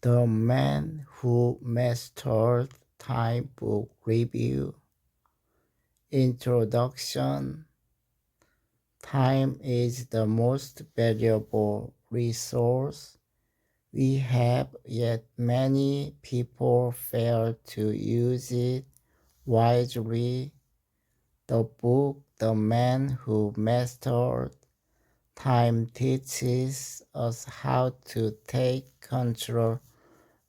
The Man Who Mastered Time Book Review. Introduction. Time is the most valuable resource we have, yet many people fail to use it wisely. The book The Man Who Mastered Time teaches us how to take control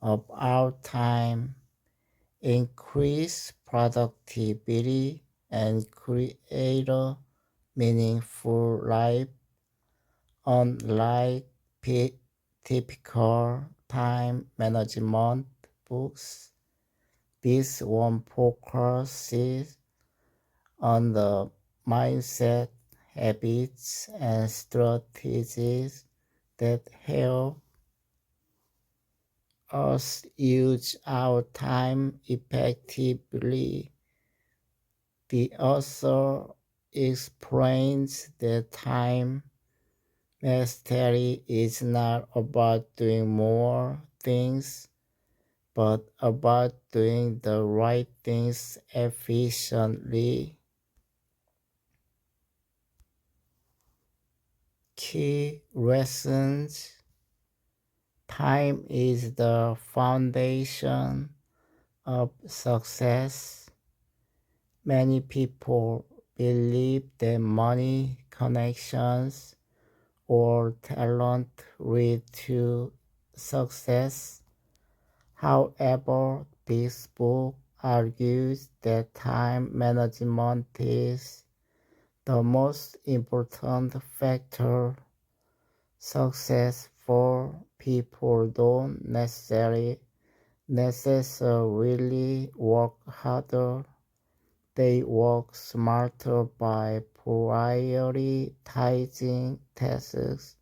of our time, increase productivity, and create a meaningful life. Unlike typical time management books, this one focuses on the mindset, habits, and strategies that help us use our time effectively. The author explains that time mastery is not about doing more things, but about doing the right things efficiently. Key lessons. Time is the foundation of success. Many people believe that money, connections, or talent lead to success. However, this book argues that time management is the most important factor. Successful people don't necessarily work harder. They work smarter by prioritizing tasks,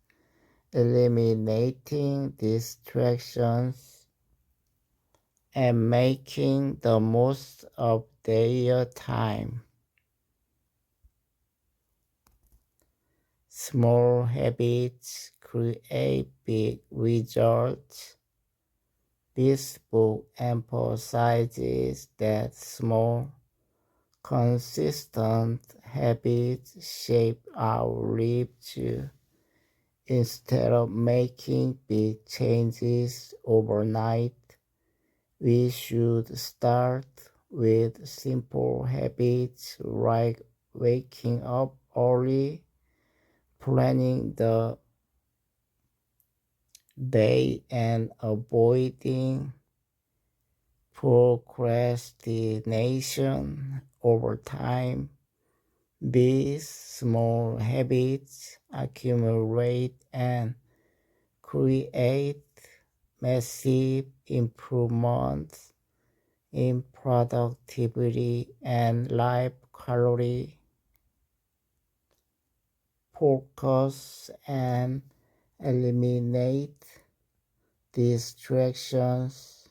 eliminating distractions, and making the most of their time. Small habits create big results. This book emphasizes that small, consistent habits shape our lives too. Instead of making big changes overnight, we should start with simple habits like waking up early, planning the day, and avoiding procrastination. Over time, these small habits accumulate and create massive improvements in productivity and life quality. Focus and eliminate distractions.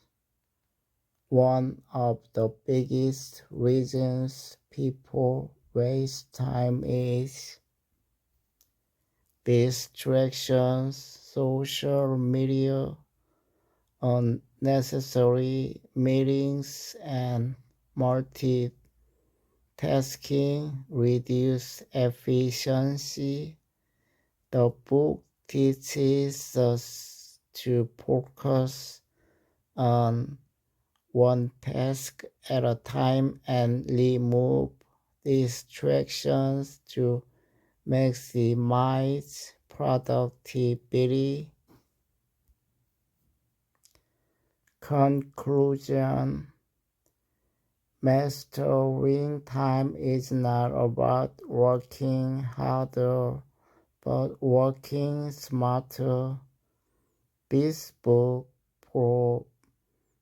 One of the biggest reasons people waste time is distractions, social media, unnecessary meetings, and multitasking reduce efficiency. The book teaches us to focus on one task at a time and remove distractions to maximize productivity. Conclusion. Mastering time is not about working harder, but working smarter. This book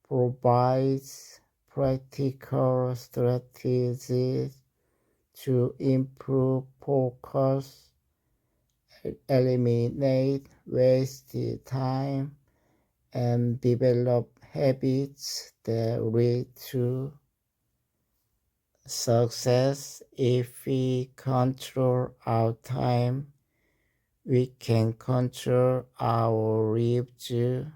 provides practical strategies to improve focus, eliminate wasted time, and develop habits that lead to success. If we control our time, we can control our lives too.